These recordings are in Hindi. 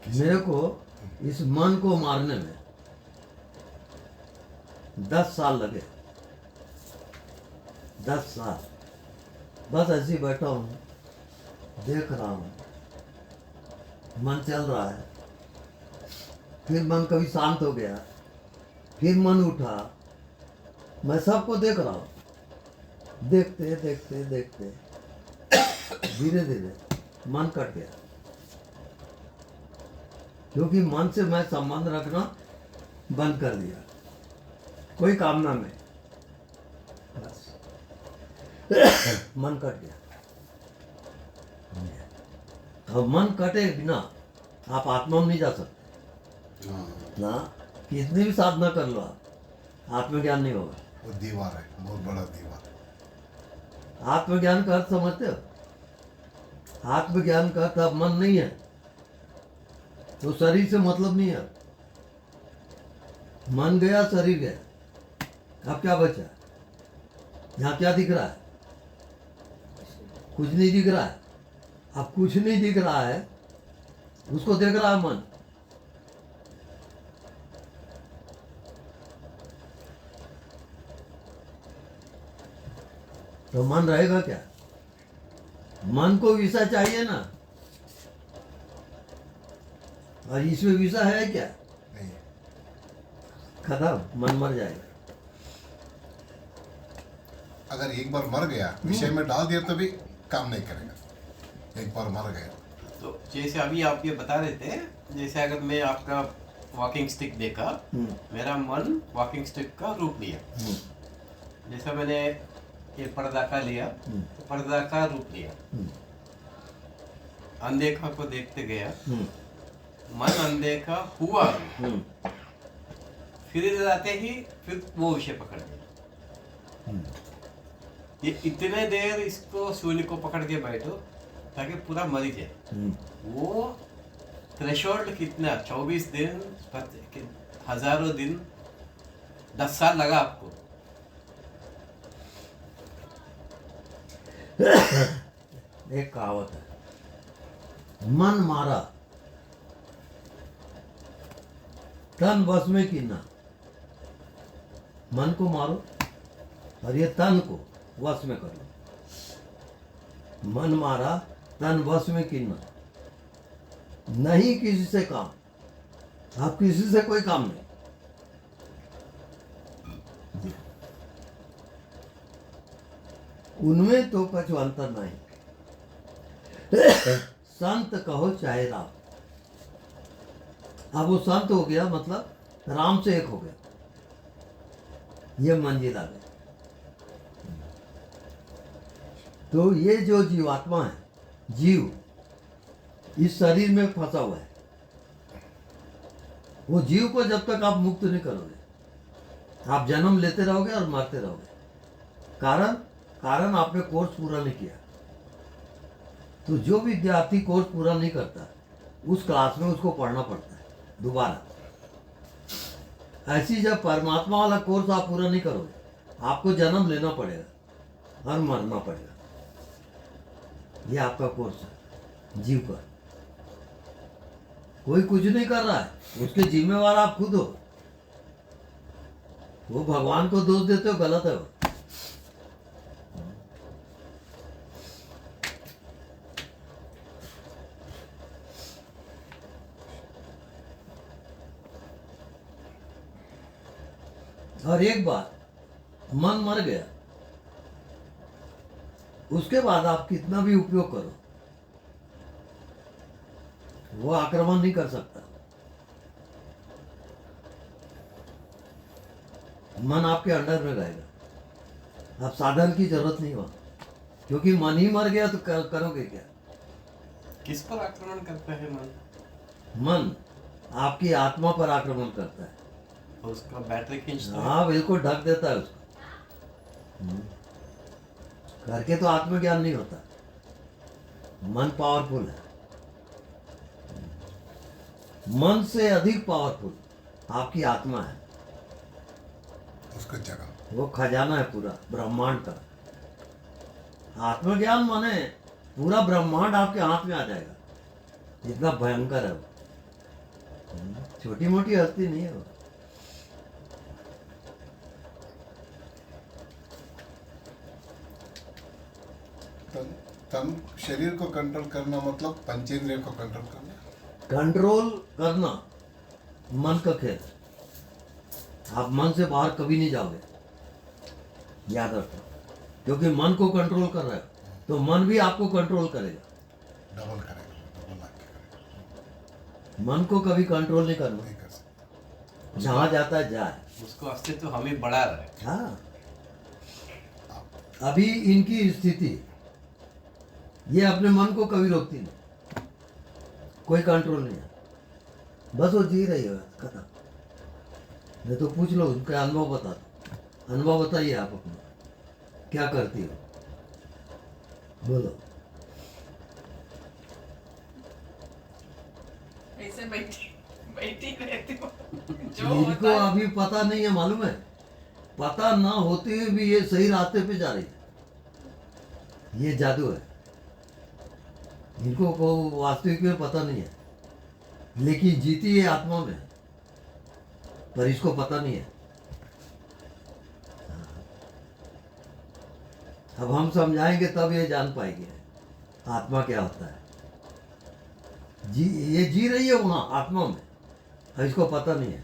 मेरे को इस मन को मारने में 10 साल लगे। 10 साल बस ऐसे ही बैठा हूँ, देख रहा हूँ, मन चल रहा है, फिर मन कभी शांत हो गया, फिर मन उठा, मैं सबको देख रहा हूँ। देखते देखते देखते धीरे धीरे मन कट गया, क्योंकि मन से मैं संबंध रखना बंद कर दिया, कोई कामना में, बस मन कट गया। अब मन कटे बिना आप आत्मा में नहीं जा सकते ना, कितनी भी साधना कर लो आप, आत्मज्ञान नहीं होगा। वो दीवार है, बहुत बड़ा दीवार। आत्मज्ञान का अर्थ समझते हो? आत्मज्ञान का अर्थ अब मन नहीं है, तो शरीर से मतलब नहीं है। मन गया, शरीर गया, अब क्या बचा? यहाँ क्या दिख रहा है? कुछ नहीं दिख रहा है। अब कुछ नहीं दिख रहा है, उसको देख रहा है मन। तो मन रहेगा क्या? मन को विषय चाहिए ना, और इसमें विषय है क्या? नहीं, खत्म, मन मर जाएगा। अगर एक बार मर गया, विषय में डाल दिया तो भी काम नहीं करेगा। एक बार मर गया तो जैसे अभी आप ये बता रहे थे, जैसे अगर मैं आपका वॉकिंग स्टिक देखा, मेरा मन वॉकिंग स्टिक का रूप लिया। जैसा मैंने ये पर्दा का लिया, तो पर्दा का रूप लिया। अनदेखा को देखते गया, मन अनदेखा हुआ, फिर जाते ही फिर वो विषय पकड़ लिया। ये इतने देर इसको शून्य को पकड़ के बैठो ताकि पूरा मर जाए। वो थ्रेशोल्ड कितना, 24 दिन, हजारों दिन, 10 साल लगा आपको। एक कहावत है, मन मारा तन वश में कीना। मन को मारो और ये तन को वश में करो। मन मारा तन वश में कीना, नहीं किसी से काम, आप किसी से कोई काम नहीं। उनमें तो कुछ अंतर नहीं। संत कहो चाहे राम, अब वो संत हो गया, मतलब राम से एक हो गया, ये मंजिल आ गई। तो ये जो जीवात्मा है, जीव इस शरीर में फंसा हुआ है, वो जीव को जब तक आप मुक्त नहीं करोगे, आप जन्म लेते रहोगे और मरते रहोगे। कारण आपने कोर्स पूरा नहीं किया। तो जो विद्यार्थी कोर्स पूरा नहीं करता, उस क्लास में उसको पढ़ना पड़ता है दोबारा। ऐसी जब परमात्मा वाला कोर्स आप पूरा नहीं करोगे, आपको जन्म लेना पड़ेगा और मरना पड़ेगा। ये आपका कोर्स है जीव का। कोई कुछ नहीं कर रहा है, उसके जिम्मेवार आप खुद हो। वो भगवान को दोष देते हो, गलत है वो। और एक बार मन मर गया, उसके बाद आप कितना भी उपयोग करो, वो आक्रमण नहीं कर सकता। मन आपके अंडर में रहेगा, आप साधन की जरूरत नहीं हो, क्योंकि मन ही मर गया तो करोगे क्या? किस पर आक्रमण करता है मन? मन आपकी आत्मा पर आक्रमण करता है, और उसका बैटरी खींचता है। हाँ बिल्कुल, ढक देता है उसको। करके तो आत्मज्ञान नहीं होता। मन पावरफुल है, मन से अधिक पावरफुल आपकी आत्मा है। उसका जगह वो खजाना है पूरा ब्रह्मांड का। आत्मज्ञान माने पूरा ब्रह्मांड आपके हाथ में आ जाएगा, इतना भयंकर है वो। छोटी मोटी हस्ती नहीं है वो। तन शरीर को कंट्रोल करना मतलब पंचेंद्रिय को कंट्रोल करना। कंट्रोल करना मन का खेल। आप मन से बाहर कभी नहीं जाओगे, याद रखो, क्योंकि मन को कंट्रोल कर रहे हो तो मन भी आपको कंट्रोल करेगा। डबल करेगा, डबल आके करेगा, मन को कभी कंट्रोल नहीं करना, नहीं कर सकते। जहाँ जाता है जाए। उसको अस्तित्व तो हमें बढ़ा रहा है। हाँ, अभी इनकी स्थिति, ये अपने मन को कभी रोकती नहीं, कोई कंट्रोल नहीं है, बस वो जी रही है, खत्म। नहीं तो पूछ लो, उनका अनुभव बता दो, अनुभव बताइए आप अपना, क्या करती हो, बोलो। ऐसे बैठी बैठी रहती हूँ जो इनको होता है। अभी पता नहीं है, मालूम है, पता ना होते हुए भी ये सही रास्ते पे जा रही है। ये जादू है, इनको को वास्तविक में पता नहीं है, लेकिन जीती ये आत्मा में, पर इसको पता नहीं है। अब हम समझाएंगे तब ये जान पाएंगे आत्मा क्या होता है। ये जी रही है वहाँ आत्मा में, और इसको पता नहीं है।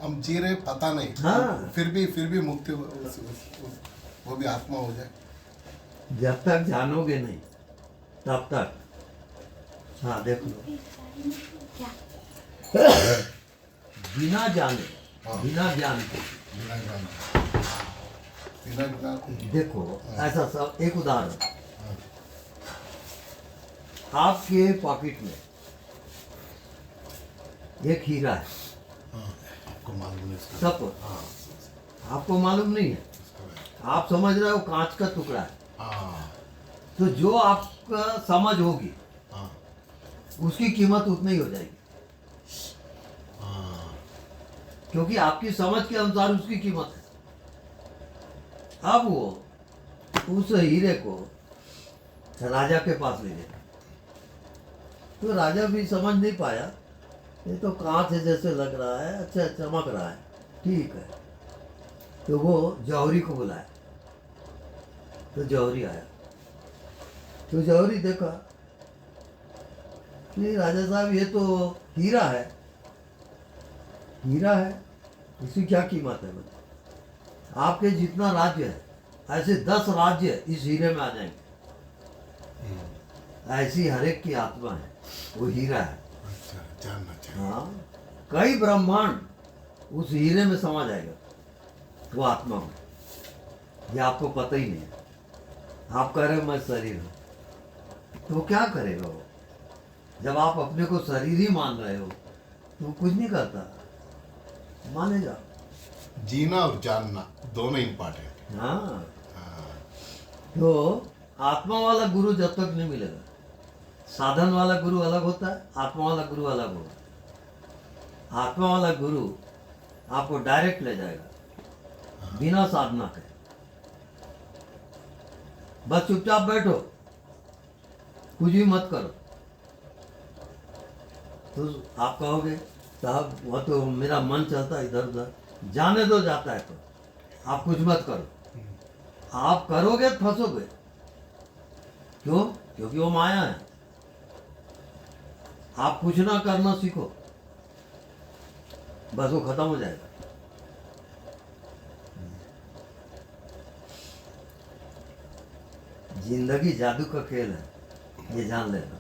हम जी रहे पता नहीं, हाँ। फिर भी मुक्ति वो भी आत्मा हो जाए। जब तक जानोगे नहीं तब तक। हाँ देख लो, बिना जाने, हाँ। बिना ज्ञान के, बिना ज्ञान, बिना ज्ञान। देखो ऐसा सब, एक उदाहरण, हाँ, आपके पॉकेट में एक हीरा है, हाँ, आपको मालूम है इसका। सबको, हाँ, आपको मालूम नहीं है, इसका है। आप समझ रहे हो कांच का टुकड़ा है, हाँ, तो जो आपका समझ होगी हाँ, उसकी कीमत उतनी ही हो जाएगी, हाँ, क्योंकि आपकी समझ के अनुसार उसकी कीमत है। अब वो उस हीरे को राजा के पास ले गया, तो राजा भी समझ नहीं पाया, ये तो कांच जैसे लग रहा है, अच्छा चमक रहा है, ठीक है। तो वो जौहरी को बुलाया, तो जौहरी आया, तो जौहरी देखा कि राजा साहब ये तो हीरा है, हीरा है, इसकी क्या कीमत है? बताओ, आपके जितना राज्य है ऐसे 10 राज्य इस हीरे में आ जाएंगे। ऐसी हर एक की आत्मा है, वो हीरा है। अच्छा, जानना चाहिए। हाँ, कई ब्रह्मांड उस हीरे में समा जाएगा, वो आत्मा में। ये आपको पता ही नहीं है, आप कह रहे हो मैं शरीर हूँ, तो क्या करेगा वो? जब आप अपने को शरीर ही मान रहे हो तो वो कुछ नहीं करता, मानेगा। जीना और जानना दोनों इम्पोर्टेंट। हाँ, हाँ, तो आत्मा वाला गुरु जब तक नहीं मिलेगा, साधन वाला गुरु अलग होता है, आत्मा वाला गुरु अलग होगा। आत्मा वाला गुरु आपको डायरेक्ट ले जाएगा बिना साधना के, बस चुपचाप बैठो, कुछ भी मत करो। तो आप कहोगे साहब वो तो मेरा मन चलता है इधर उधर, जाने दो, जाता है तो आप कुछ मत करो। आप करोगे तो फंसोगे, क्यों? क्योंकि वो माया है। आप कुछ ना करना सीखो, बस वो खत्म हो जाएगा। जिंदगी जादू का खेल है, ये जान लेना।